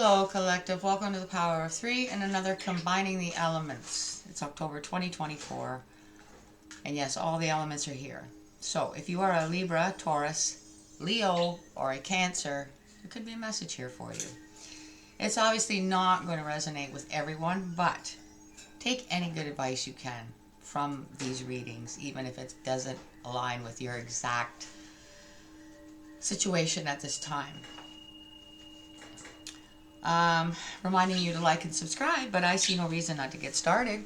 Hello, collective. Welcome to the Power of Three and another Combining the Elements. It's October 2024. And yes, all the elements are here. So if you are a Libra, Taurus, Leo, or a Cancer, there could be a message here for you. It's obviously not going to resonate with everyone, but take any good advice you can from these readings, even if it doesn't align with your exact situation at this time. Reminding you to like and subscribe, but I see no reason not to get started.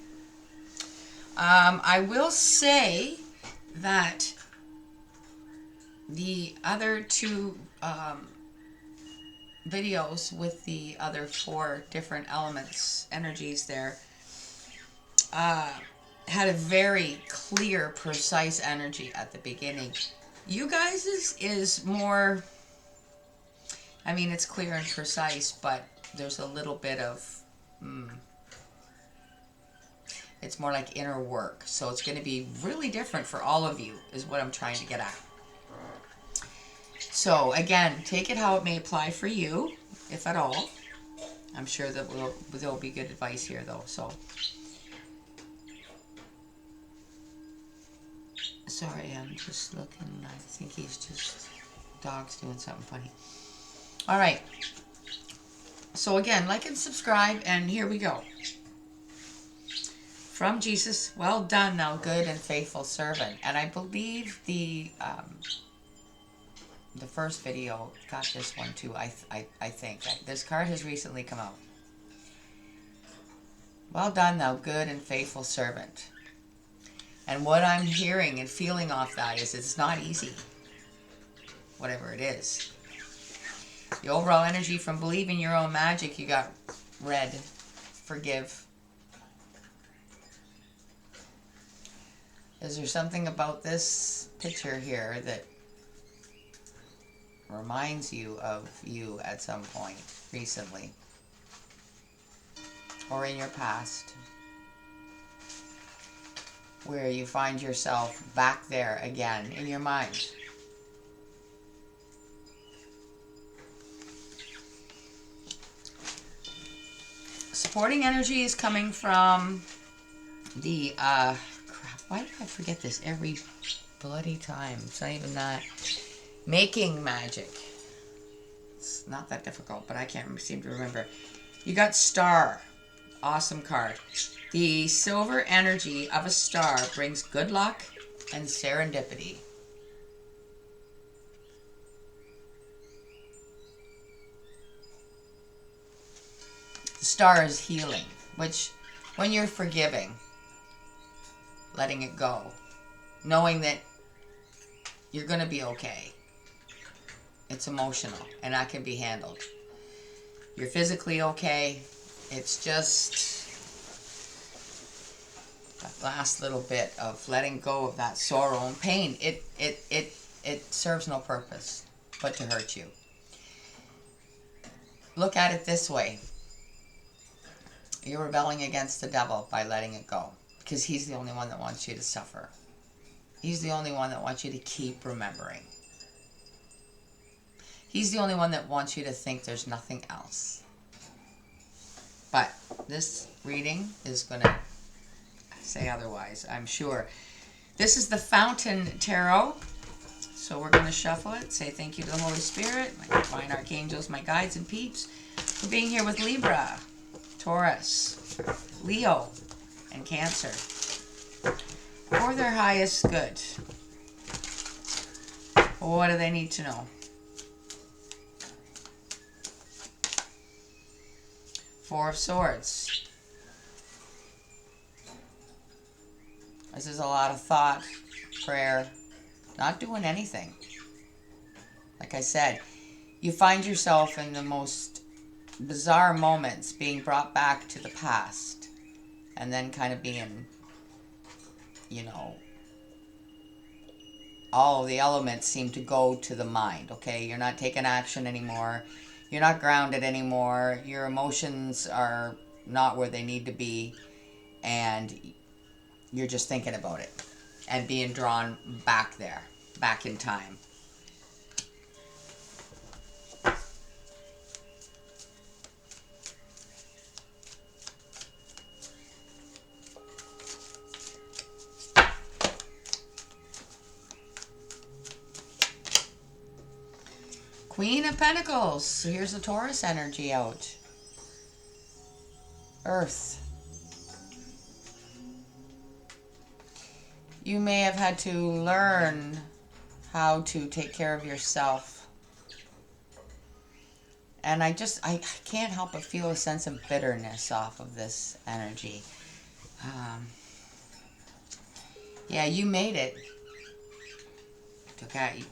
I will say that the other two videos with the other four different elements, energies there, had a very clear, precise energy at the beginning. You guys is more, I mean, it's clear and precise, but there's a little bit of, it's more like inner work. So it's going to be really different for all of you, is what I'm trying to get at. So again, take it how it may apply for you, if at all. I'm sure that there'll be good advice here, though. So, sorry, I'm just looking. I think he's just, dog's doing something funny. All right. So again, like and subscribe, and here we go. From Jesus, well done, thou good and faithful servant. And I believe the first video got this one too. I think this card has recently come out. Well done, thou good and faithful servant. And what I'm hearing and feeling off that is it's not easy, whatever it is. The overall energy from believing your own magic, you got red, forgive. Is there something about this picture here that reminds you of you at some point recently or in your past, where you find yourself back there again in your mind? Supporting energy is coming from the, crap, why do I forget this every bloody time? It's not even that. Making magic. It's not that difficult, but I can't seem to remember. You got Star. Awesome card. The silver energy of a star brings good luck and serendipity. The star is healing, which when you're forgiving, letting it go, knowing that you're going to be okay. It's emotional, and that can be handled. You're physically okay. It's just that last little bit of letting go of that sorrow and pain. It serves no purpose but to hurt you. Look at it this way. You're rebelling against the devil by letting it go, because he's the only one that wants you to suffer. He's the only one that wants you to keep remembering. He's the only one that wants you to think there's nothing else. But this reading is going to say otherwise, I'm sure. This is the Fountain Tarot. So we're going to shuffle it. Say thank you to the Holy Spirit, my divine archangels, my guides and peeps, for being here with Libra, Taurus, Leo, and Cancer, for their highest good. What do they need to know? Four of Swords. This is a lot of thought, prayer, not doing anything. Like I said, you find yourself in the most bizarre moments being brought back to the past, and then kind of being, you know, all of the elements seem to go to the mind, okay? You're not taking action anymore. You're not grounded anymore. Your emotions are not where they need to be, and you're just thinking about it and being drawn back there, back in time. of Pentacles. So here's the Taurus energy out. Earth. You may have had to learn how to take care of yourself. And I can't help but feel a sense of bitterness off of this energy. Yeah, you made it.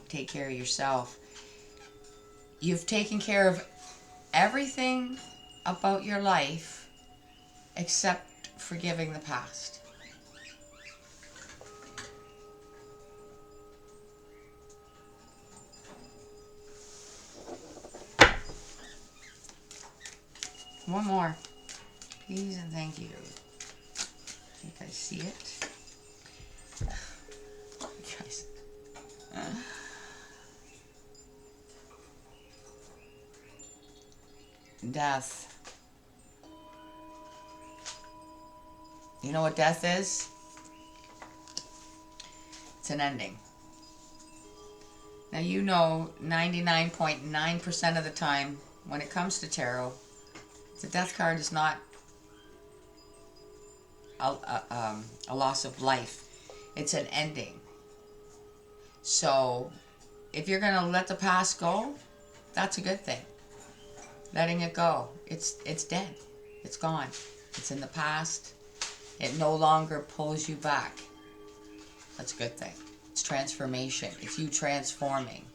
Take care of yourself. You've taken care of everything about your life except forgiving the past. One more. Please and thank you. I think I see it. Guys. Death. You know what death is? It's an ending. Now you know 99.9% of the time when it comes to tarot, the death card is not a loss of life. It's an ending. So if you're going to let the past go, that's a good thing. Letting it go. It's dead. It's gone. It's in the past. It no longer pulls you back. That's a good thing. It's transformation. It's you transforming.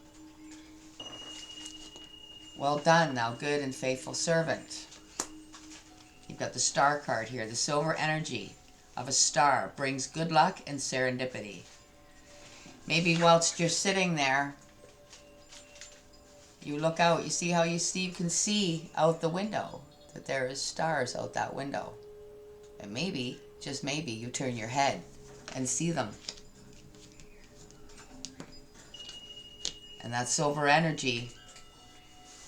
Well done, thou good and faithful servant. You've got the star card here. The silver energy of a star brings good luck and serendipity. Maybe whilst you're sitting there, you look out, you see how you can see out the window, that there is stars out that window. And maybe, just maybe, you turn your head and see them. And that silver energy,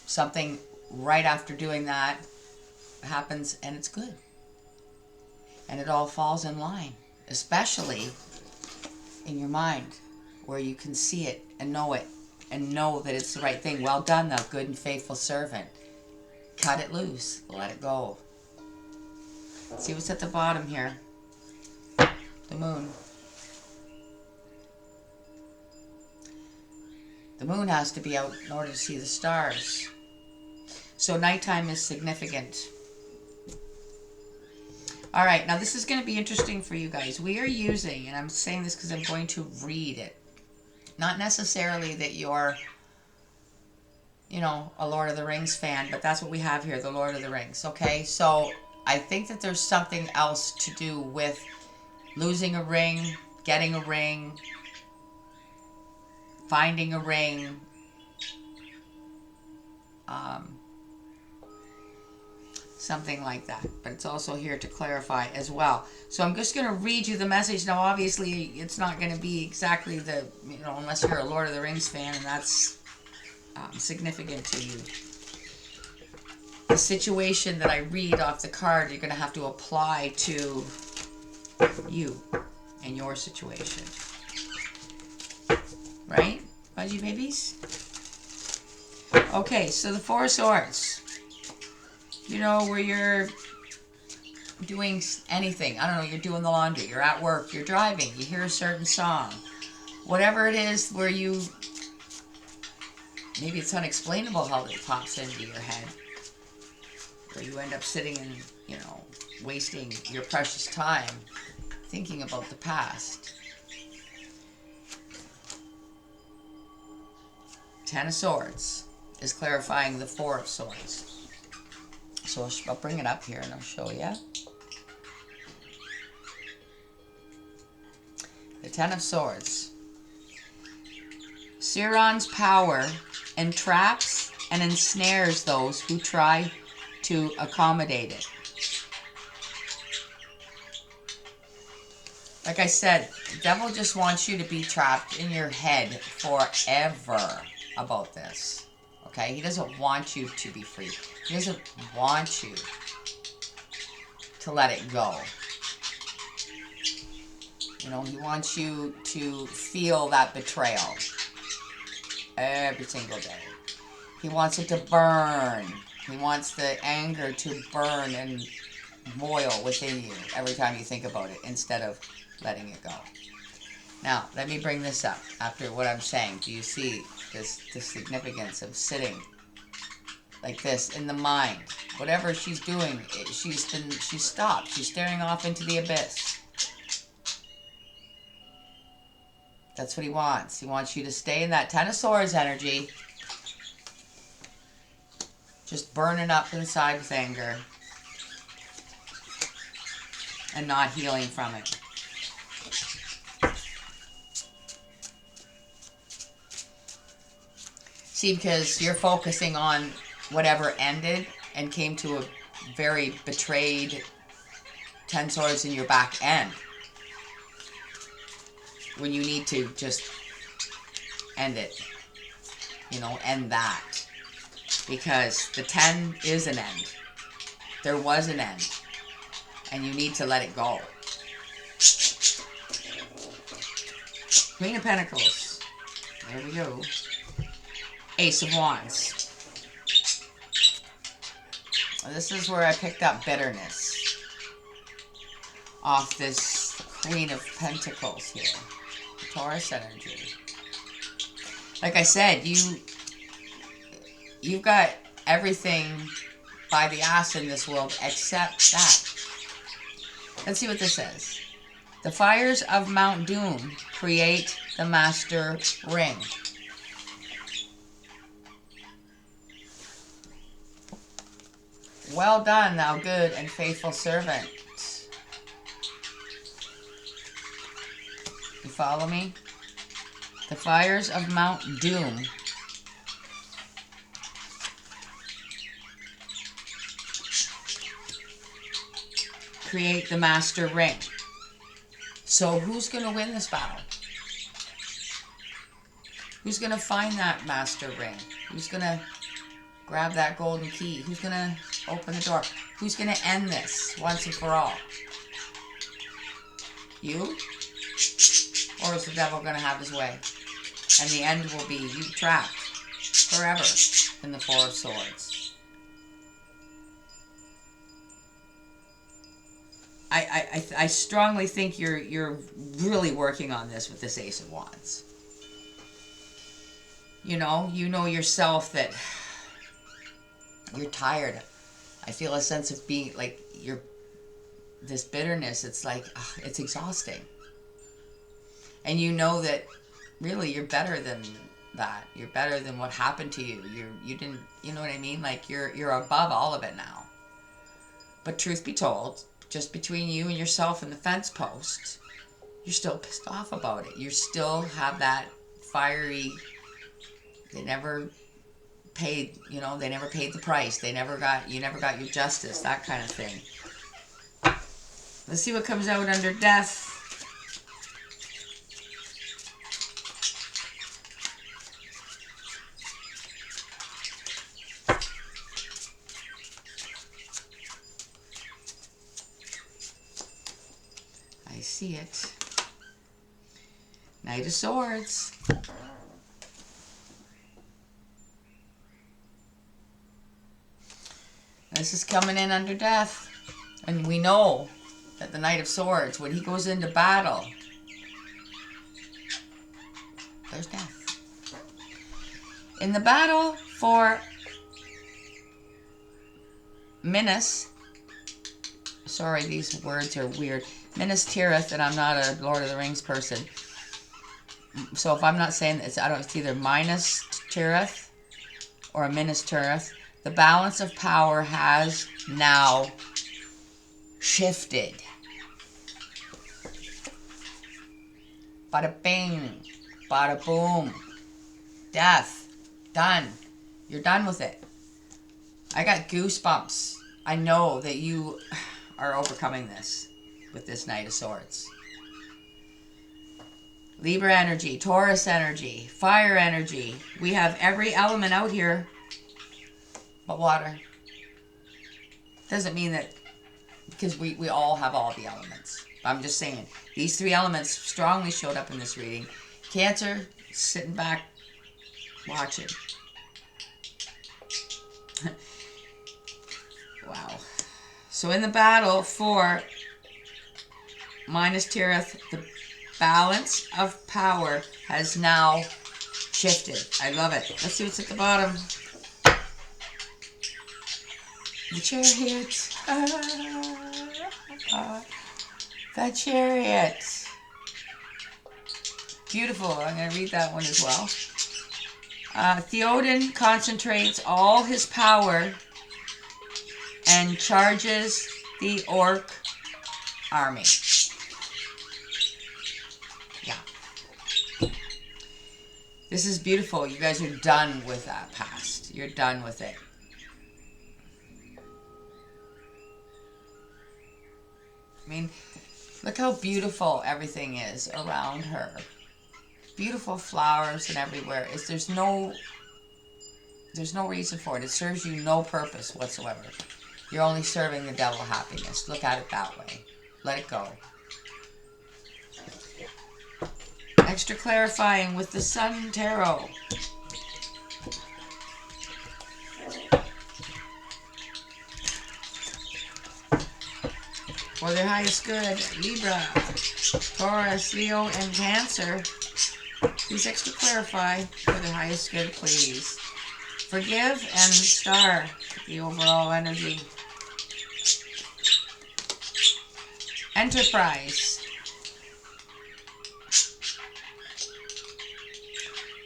something right after doing that happens and it's good. And it all falls in line, especially in your mind, where you can see it and know that it's the right thing. Well done, thou good and faithful servant. Cut it loose. Let it go. See what's at the bottom here. The moon. The moon has to be out in order to see the stars. So nighttime is significant. All right, now this is going to be interesting for you guys. We are using, and I'm saying this because I'm going to read it. Not necessarily that you're, a Lord of the Rings fan, but that's what we have here, the Lord of the Rings, okay? So I think that there's something else to do with losing a ring, getting a ring, finding a ring, something like that. But it's also here to clarify as well. So I'm just going to read you the message. Now, obviously, it's not going to be exactly the, unless you're a Lord of the Rings fan, and that's significant to you. The situation that I read off the card, you're going to have to apply to you and your situation. Right, Budgie babies? Okay, so the Four of Swords. Where you're doing anything. I don't know, you're doing the laundry, you're at work, you're driving, you hear a certain song. Whatever it is where maybe it's unexplainable how it pops into your head. Where you end up sitting and, wasting your precious time thinking about the past. Ten of Swords is clarifying the Four of Swords. So I'll bring it up here and I'll show you. The Ten of Swords. Siron's power entraps and ensnares those who try to accommodate it. Like I said, the devil just wants you to be trapped in your head forever about this. Okay? He doesn't want you to be free. He doesn't want you to let it go. He wants you to feel that betrayal every single day. He wants it to burn. He wants the anger to burn and boil within you every time you think about it instead of letting it go. Now, let me bring this up after what I'm saying. Do you see the significance of sitting like this in the mind? Whatever she's doing, she's stopped. She's staring off into the abyss. That's what he wants. He wants you to stay in that Ten of Swords energy. Just burning up inside with anger. And not healing from it. See, because you're focusing on whatever ended and came to a very betrayed 10 swords in your back end. When you need to just end it. You know, end that. Because the 10 is an end. There was an end. And you need to let it go. Queen of Pentacles. There we go. Ace of Wands. This is where I picked up bitterness. Off this Queen of Pentacles here. Taurus energy. Like I said, you've got everything by the ass in this world except that. Let's see what this says. The fires of Mount Doom create the master ring. Well done, thou good and faithful servant. You follow me? The fires of Mount Doom create the master ring. So who's going to win this battle? Who's going to find that master ring? Who's going to grab that golden key? Who's going to open the door? Who's going to end this once and for all? You? Or is the devil going to have his way? And the end will be you trapped forever in the Four of Swords. I strongly think you're really working on this with this Ace of Wands. You know yourself that you're tired. I feel a sense of being like this bitterness. It's like it's exhausting. And you know that really you're better than that. You're better than what happened to you. You didn't. You know what I mean? Like you're above all of it now. But truth be told, just between you and yourself and the fence post, you're still pissed off about it. You still have that fiery, they never paid, they never paid the price. You never got your justice, that kind of thing. Let's see what comes out under death. I see it. Knight of Swords. This is coming in under death. And we know that the Knight of Swords, when he goes into battle, there's death. In the battle for Minas, sorry, these words are weird. Minas Tirith, and I'm not a Lord of the Rings person. So if I'm not saying it's either Minas Tirith or Minas Tirith. The balance of power has now shifted. Bada bing, bada boom. Death. Done. You're done with it. I got goosebumps. I know that you are overcoming this with this Knight of Swords. Libra energy, Taurus energy, fire energy. We have every element out here but water. Doesn't mean that, because we all have all the elements. I'm just saying, these three elements strongly showed up in this reading. Cancer, sitting back, watching. Wow. So in the battle for Minas Tirith, the balance of power has now shifted. I love it. Let's see what's at the bottom. The Chariot. The Chariot. Beautiful. I'm going to read that one as well. Theoden concentrates all his power and charges the orc army. Yeah. This is beautiful. You guys are done with that past. You're done with it. I mean, look how beautiful everything is around her. Beautiful flowers and everywhere. There's no reason for it. It serves you no purpose whatsoever. You're only serving the devil happiness. Look at it that way. Let it go. Extra clarifying with the Sun Tarot. For their highest good, Libra, Taurus, Leo, and Cancer. Please extra clarify for their highest good, please. Forgive and star the overall energy. Enterprise.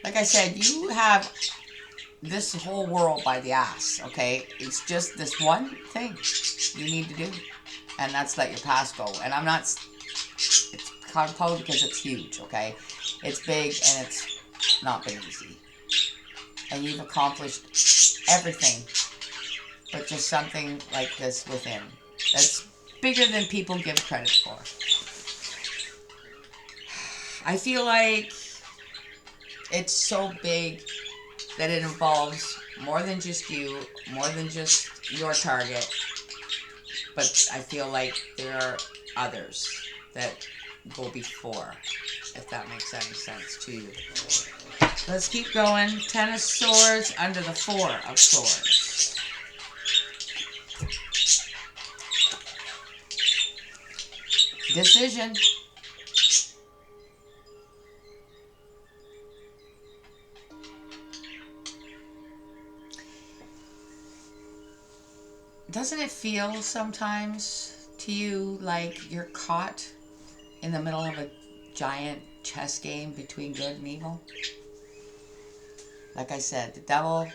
Like I said, you have this whole world by the ass, okay? It's just this one thing you need to do. And that's let your past go. And I'm not, it's complicated because it's huge, okay? It's big and it's not been easy. And you've accomplished everything, but just something like this within. That's bigger than people give credit for. I feel like it's so big that it involves more than just you, more than just your target. But I feel like there are others that go before, if that makes any sense to you. Let's keep going. Ten of Swords under the Four of Swords. Decision. Doesn't it feel sometimes to you like you're caught in the middle of a giant chess game between good and evil? Like I said, the devil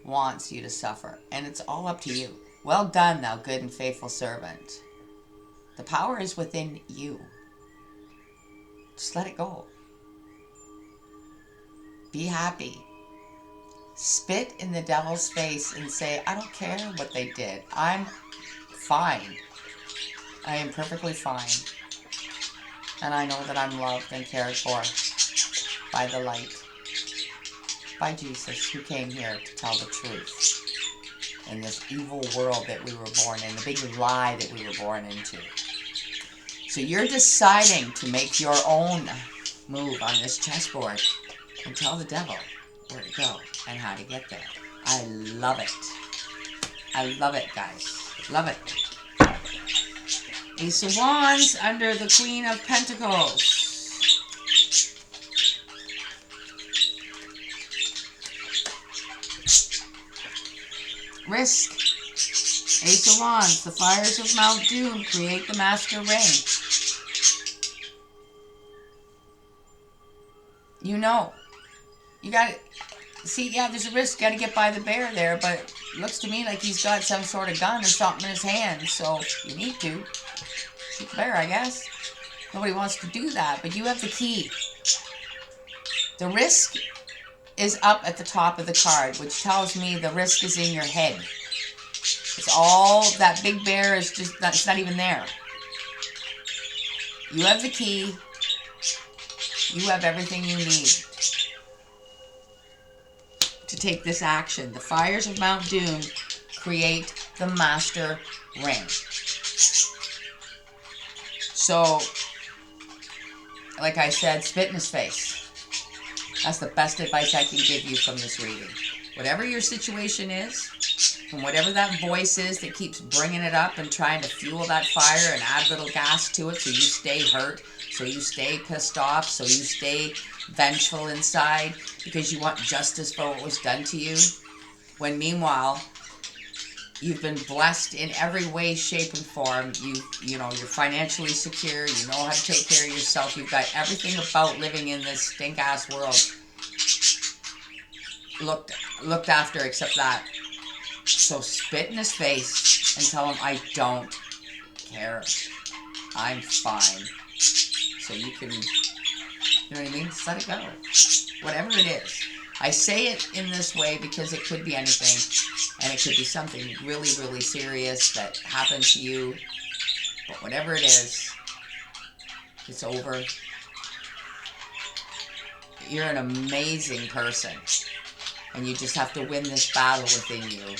wants you to suffer, and it's all up to you. Well done, thou good and faithful servant. The power is within you. Just let it go. Be happy. Spit in the devil's face and say, I don't care what they did. I'm fine. I am perfectly fine. And I know that I'm loved and cared for by the light. By Jesus, who came here to tell the truth in this evil world that we were born in, the big lie that we were born into. So you're deciding to make your own move on this chessboard and tell the devil where to go and how to get there. I love it. I love it, guys. Love it. Ace of Wands under the Queen of Pentacles. Risk. Ace of Wands. The fires of Mount Doom create the master rain. You know. You got it. See, yeah, there's a risk. Got to get by the bear there, but it looks to me like he's got some sort of gun or something in his hand, so you need to shoot the bear, I guess. Nobody wants to do that, but you have the key. The risk is up at the top of the card, which tells me the risk is in your head. It's all, that big bear is just, it's not even there. You have the key. You have everything you need to take this action. The fires of Mount Doom create the master ring. So, like I said, spit in his face. That's the best advice I can give you from this reading. Whatever your situation is, And whatever that voice is that keeps bringing it up and trying to fuel that fire and add little gas to it so you stay hurt, so you stay pissed off, so you stay vengeful inside because you want justice for what was done to you, when meanwhile you've been blessed in every way, shape, and form. You know, you're financially secure. You know how to take care of yourself. You've got everything about living in this stink-ass world looked after except that. So spit in his face and tell him, I don't care. I'm fine. So you can, you know what I mean? Just let it go. Whatever it is. I say it in this way because it could be anything. And it could be something really, really serious that happened to you. But whatever it is, it's over. You're an amazing person. And you just have to win this battle within you.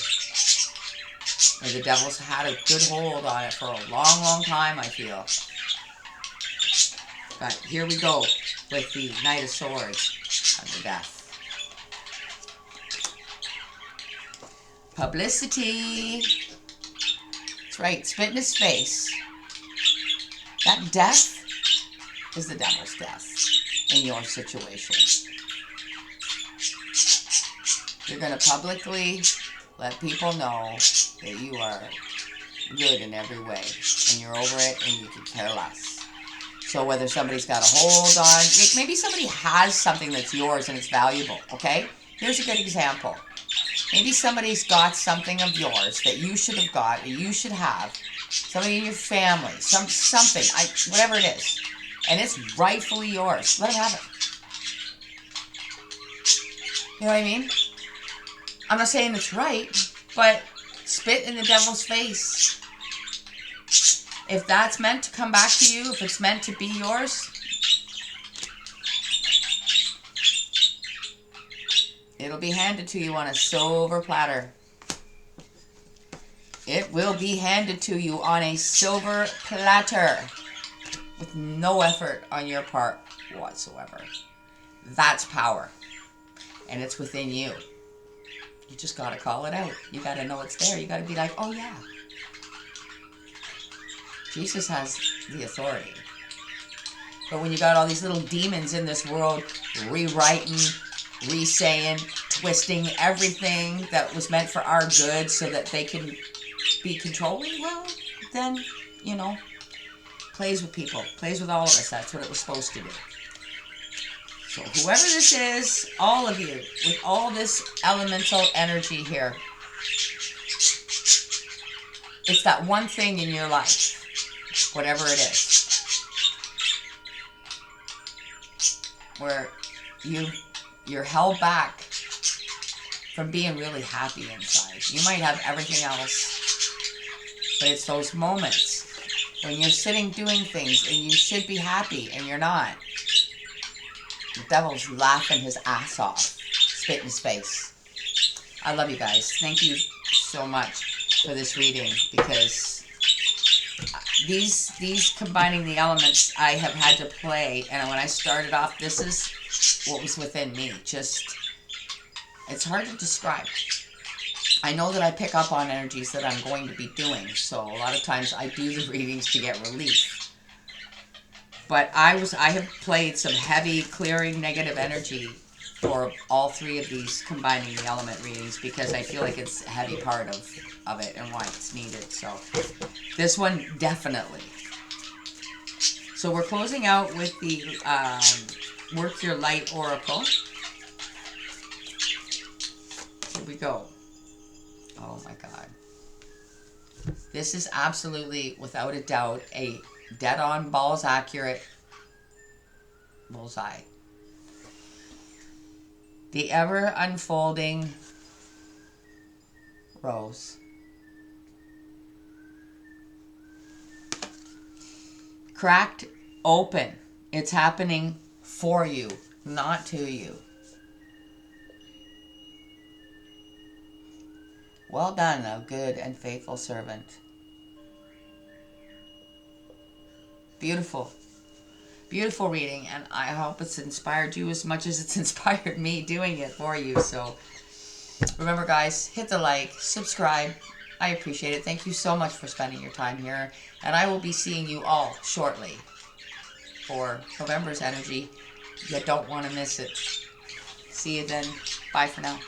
And the devil's had a good hold on it for a long, long time, I feel. But here we go with the Knight of Swords and the Death. Publicity. That's right, spit in his face. That death is the devil's death in your situation. You're going to publicly let people know that you are good in every way and you're over it and you could care less. So whether somebody's got a hold on, maybe somebody has something that's yours and it's valuable, okay? Here's a good example. Maybe somebody's got something of yours that you should have got, or you should have. Somebody in your family, something, whatever it is. And it's rightfully yours. Let them have it. You know what I mean? I'm not saying it's right, but spit in the devil's face. If that's meant to come back to you, if it's meant to be yours, it'll be handed to you on a silver platter. It will be handed to you on a silver platter with no effort on your part whatsoever. That's power. And it's within you. You just got to call it out. You got to know it's there. You got to be like, oh yeah. Jesus has the authority. But when you got all these little demons in this world rewriting, re-saying, twisting everything that was meant for our good so that they can be controlling, well, then, you know, plays with people. Plays with all of us. That's what it was supposed to do. So whoever this is, all of you, with all this elemental energy here, it's that one thing in your life, whatever it is, where you're held back from being really happy inside. You might have everything else, but it's those moments when you're sitting doing things and you should be happy and you're not. The devil's laughing his ass off. Spit in his face. I love you guys. Thank you so much for this reading, because these combining the elements I have had to play, and when I started off, this is what was within me. Just, it's hard to describe. I know that I pick up on energies that I'm going to be doing, so a lot of times I do the readings to get relief. But I have played some heavy clearing negative energy for all three of these combining the element readings, because I feel like it's a heavy part of it and why it's needed. So this one definitely. So we're closing out with the Work Your Light Oracle. Here we go. Oh my God. This is absolutely, without a doubt, a dead-on, balls accurate bullseye. The ever unfolding rose. Cracked open. It's happening for you, not to you. Well done, thou good and faithful servant. Beautiful. Beautiful reading, and I hope it's inspired you as much as it's inspired me doing it for you. So Remember, guys, hit the like, subscribe. I appreciate it. Thank you so much for spending your time here. And I will be seeing you all shortly for November's energy. You don't want to miss it. See you then. Bye for now.